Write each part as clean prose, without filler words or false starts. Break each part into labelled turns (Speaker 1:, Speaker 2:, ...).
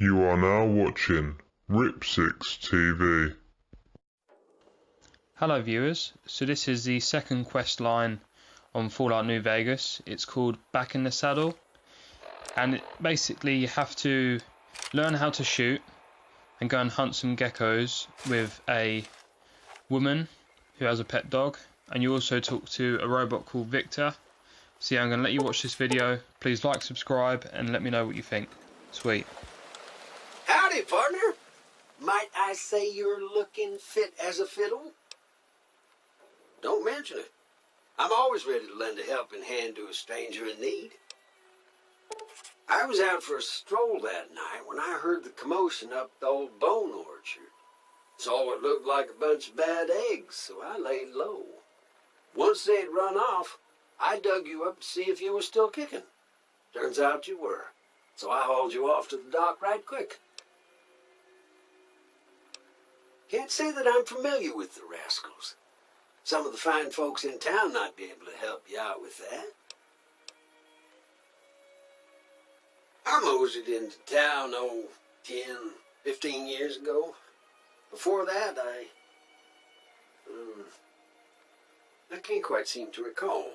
Speaker 1: You are now watching RIPSIX TV.
Speaker 2: Hello viewers, so this is the second quest line on Fallout New Vegas. It's called Back in the Saddle, and basically you have to learn how to shoot and go and hunt some geckos with a woman who has a pet dog, and you also talk to a robot called Victor. So yeah, I'm going to let you watch this video. Please like, subscribe, and let me know what you think. Sweet.
Speaker 3: Howdy, partner. Might I say you're looking fit as a fiddle? Don't mention it. I'm always ready to lend a helping hand to a stranger in need. I was out for a stroll that night when I heard the commotion up the old bone orchard. Saw what looked like a bunch of bad eggs, so I laid low. Once they had run off, I dug you up to see if you were still kicking. Turns out you were, so I hauled you off to the dock right quick. Can't say that I'm familiar with the rascals. Some of the fine folks in town might be able to help you out with that. I moseyed into town, 10, 15 years ago. Before that, I can't quite seem to recall.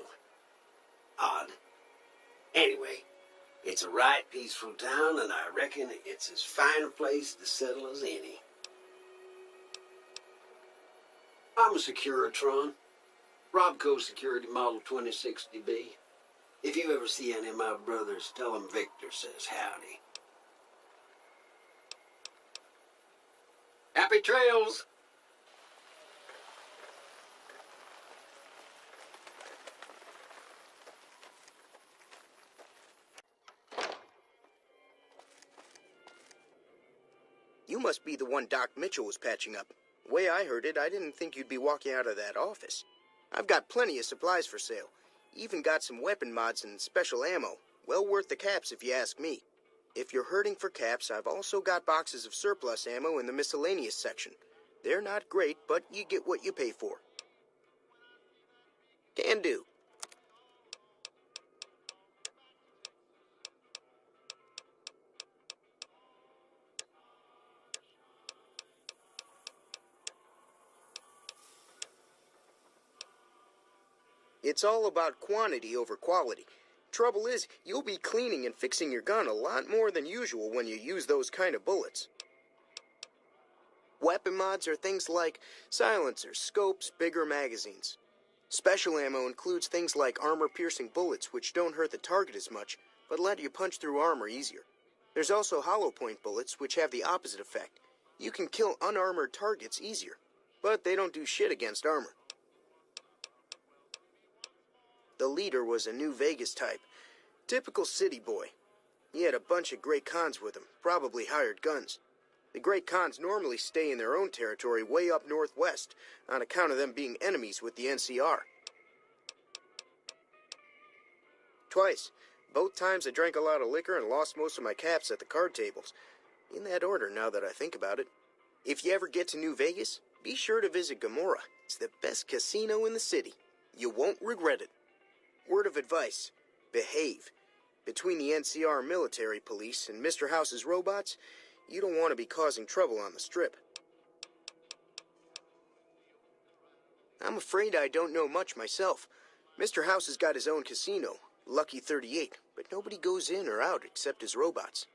Speaker 3: Odd. Anyway, it's a right peaceful town, and I reckon it's as fine a place to settle as any. I'm a Securitron, Robco Security Model 2060B. If you ever see any of my brothers, tell them Victor says howdy. Happy trails!
Speaker 4: You must be the one Doc Mitchell was patching up. The way I heard it, I didn't think you'd be walking out of that office. I've got plenty of supplies for sale. Even got some weapon mods and special ammo. Well worth the caps if you ask me. If you're hurting for caps, I've also got boxes of surplus ammo in the miscellaneous section. They're not great, but you get what you pay for. Can do. It's all about quantity over quality. Trouble is, you'll be cleaning and fixing your gun a lot more than usual when you use those kind of bullets. Weapon mods are things like silencers, scopes, bigger magazines. Special ammo includes things like armor-piercing bullets, which don't hurt the target as much, but let you punch through armor easier. There's also hollow-point bullets, which have the opposite effect. You can kill unarmored targets easier, but they don't do shit against armor. The leader was a New Vegas type. Typical city boy. He had a bunch of Great Khans with him, probably hired guns. The Great Khans normally stay in their own territory way up northwest, on account of them being enemies with the NCR. Twice. Both times I drank a lot of liquor and lost most of my caps at the card tables. In that order, now that I think about it. If you ever get to New Vegas, be sure to visit Gomorrah. It's the best casino in the city. You won't regret it. Word of advice, behave. Between the NCR military police and Mr. House's robots, you don't want to be causing trouble on the strip. I'm afraid I don't know much myself. Mr. House has got his own casino, Lucky 38, but nobody goes in or out except his robots.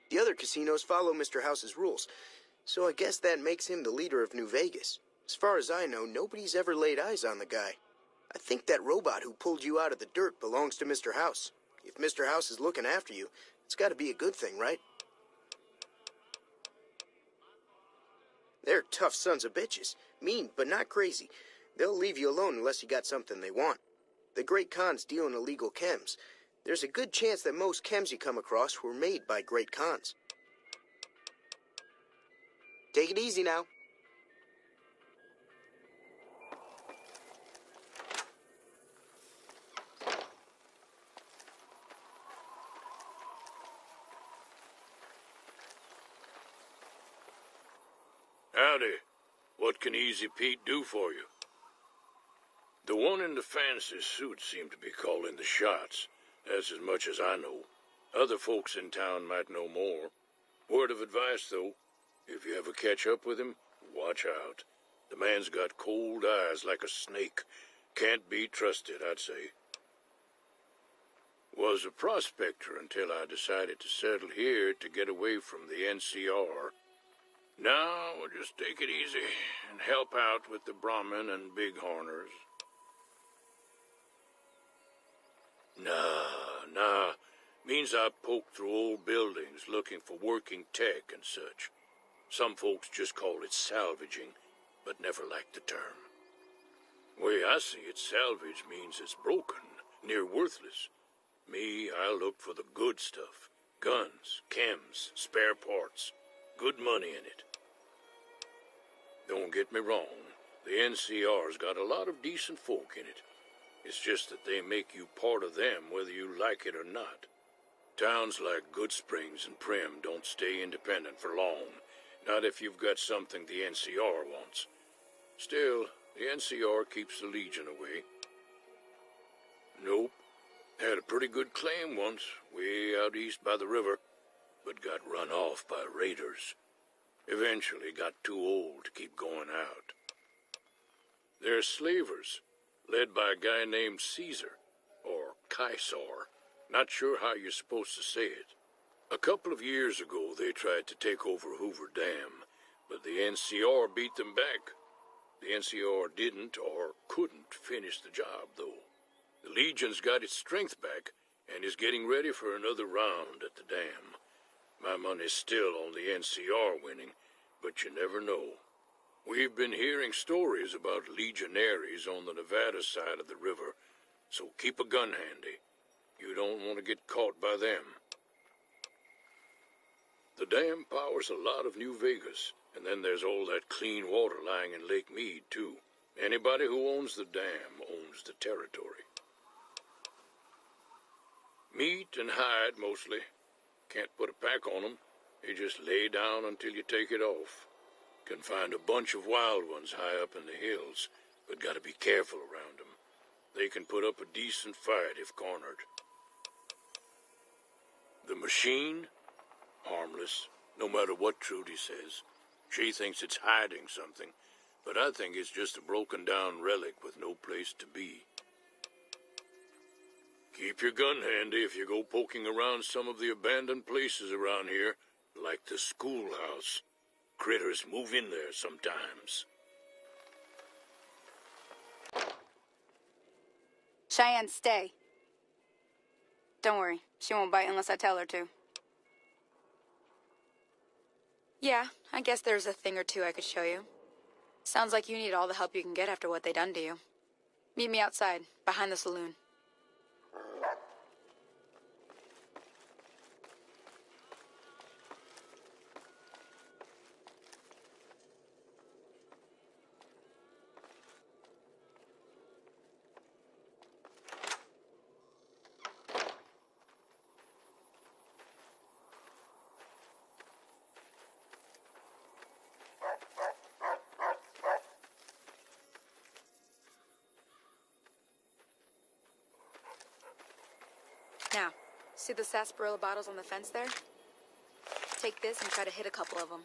Speaker 4: The other casinos follow Mr. House's rules, so I guess that makes him the leader of New Vegas. As far as I know, nobody's ever laid eyes on the guy. I think that robot who pulled you out of the dirt belongs to Mr. House. If Mr. House is looking after you, it's got to be a good thing, right? They're tough sons of bitches. Mean, but not crazy. They'll leave you alone unless you got something they want. The Great Khans deal in illegal chems. There's a good chance that most chems you come across were made by Great Khans. Take it easy now.
Speaker 5: Howdy. What can Easy Pete do for you? The one in the fancy suit seemed to be calling the shots. That's as much as I know. Other folks in town might know more. Word of advice, though. If you ever catch up with him, watch out. The man's got cold eyes like a snake. Can't be trusted, I'd say. Was a prospector until I decided to settle here to get away from the NCR. Now we'll just take it easy and help out with the Brahmin and Bighorners. Nah. Means I poke through old buildings looking for working tech and such. Some folks just call it salvaging, but never liked the term. Way I see it, salvage means it's broken, near worthless. Me, I look for the good stuff. Guns, chems, spare parts. Good money in it. Don't get me wrong, the NCR's got a lot of decent folk in it. It's just that they make you part of them whether you like it or not. Towns like Goodsprings and Prim don't stay independent for long, not if you've got something the NCR wants. Still, the NCR keeps the Legion away. Nope. Had a pretty good claim once, way out east by the river, but got run off by raiders. Eventually got too old to keep going out. They're slavers, led by a guy named Caesar, or Caesar. Not sure how you're supposed to say it. A couple of years ago, they tried to take over Hoover Dam, but the NCR beat them back. The NCR didn't or couldn't finish the job, though. The Legion's got its strength back and is getting ready for another round at the dam. My money's still on the NCR winning, but you never know. We've been hearing stories about legionaries on the Nevada side of the river, so keep a gun handy. You don't want to get caught by them. The dam powers a lot of New Vegas, and then there's all that clean water lying in Lake Mead, too. Anybody who owns the dam owns the territory. Meat and hide, mostly. Can't put a pack on them. You just lay down until you take it off. Can find a bunch of wild ones high up in the hills, but gotta be careful around them. They can put up a decent fight if cornered. The machine? Harmless, no matter what Trudy says. She thinks it's hiding something, but I think it's just a broken-down relic with no place to be. Keep your gun handy if you go poking around some of the abandoned places around here, like the schoolhouse. Critters move in there sometimes.
Speaker 6: Cheyenne, stay. Don't worry, she won't bite unless I tell her to. Yeah, I guess there's a thing or two I could show you. Sounds like you need all the help you can get after what they done to you. Meet me outside, behind the saloon. Now, see the sarsaparilla bottles on the fence there? Take this and try to hit a couple of them.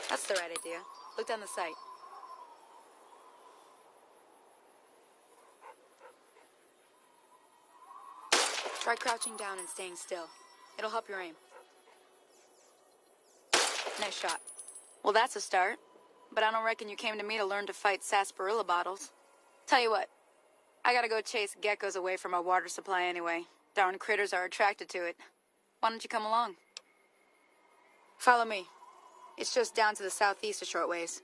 Speaker 6: That's the right idea. Look down the sight. Try crouching down and staying still. It'll help your aim. Nice shot. Well, that's a start. But I don't reckon you came to me to learn to fight sarsaparilla bottles. Tell you what, I gotta go chase geckos away from our water supply anyway. Darn critters are attracted to it. Why don't you come along? Follow me. It's just down to the southeast a short ways.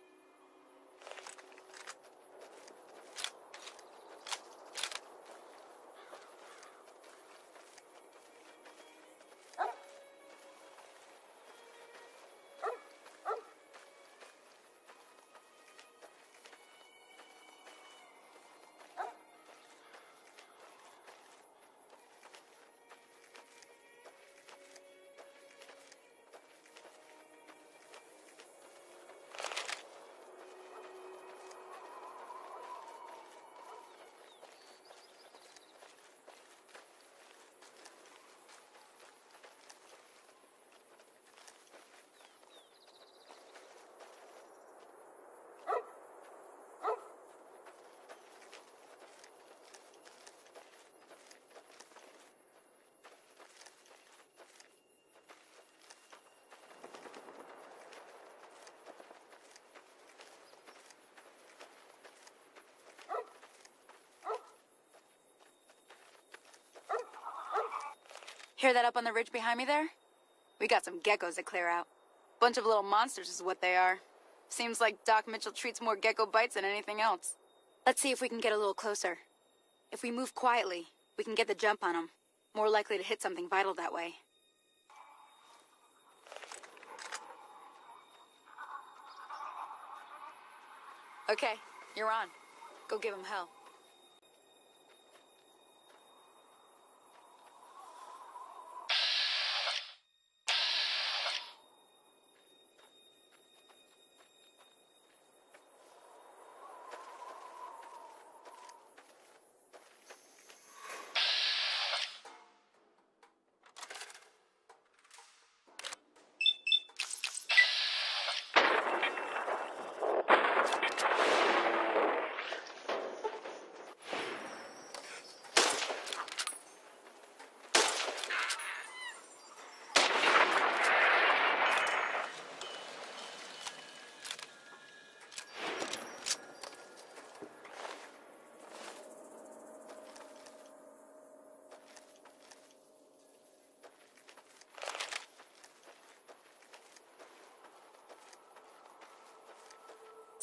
Speaker 6: Hear that up on the ridge behind me there? We got some geckos to clear out. Bunch of little monsters is what they are. Seems like Doc Mitchell treats more gecko bites than anything else. Let's see if we can get a little closer. If we move quietly, we can get the jump on them. More likely to hit something vital that way. Okay, you're on. Go give him hell.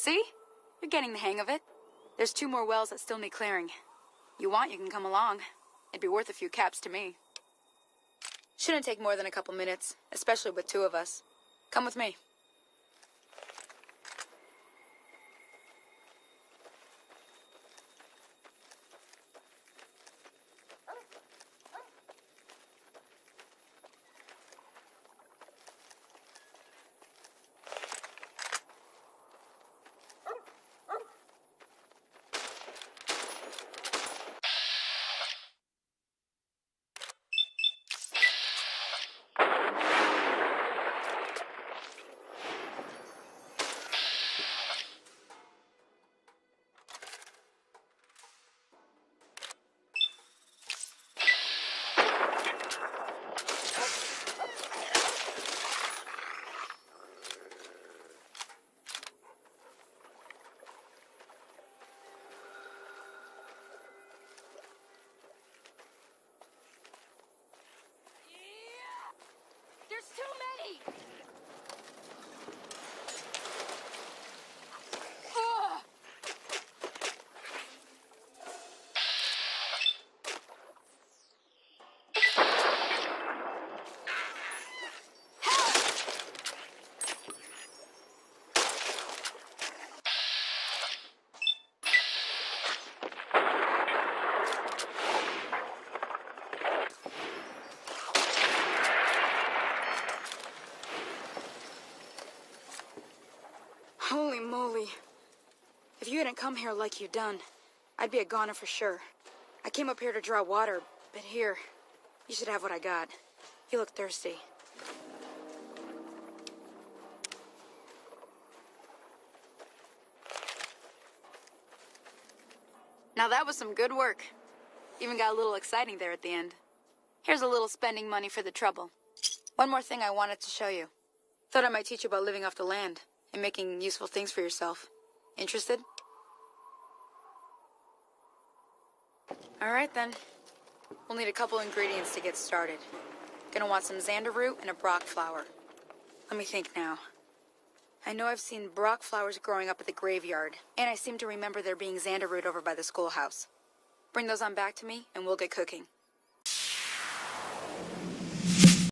Speaker 6: See? You're getting the hang of it. There's 2 more wells that still need clearing. You want, you can come along. It'd be worth a few caps to me. Shouldn't take more than a couple minutes, especially with 2 of us. Come with me. There's too many! Ugh. Holy moly. If you hadn't come here like you done, I'd be a goner for sure. I came up here to draw water, but here, you should have what I got. You look thirsty. Now that was some good work. Even got a little exciting there at the end. Here's a little spending money for the trouble. One more thing I wanted to show you. Thought I might teach you about living off the land and making useful things for yourself. Interested? All right, then. We'll need a couple ingredients to get started. Gonna want some xander root and a brock flower. Let me think now. I know I've seen brock flowers growing up at the graveyard, and I seem to remember there being xander root over by the schoolhouse. Bring those on back to me, and we'll get cooking.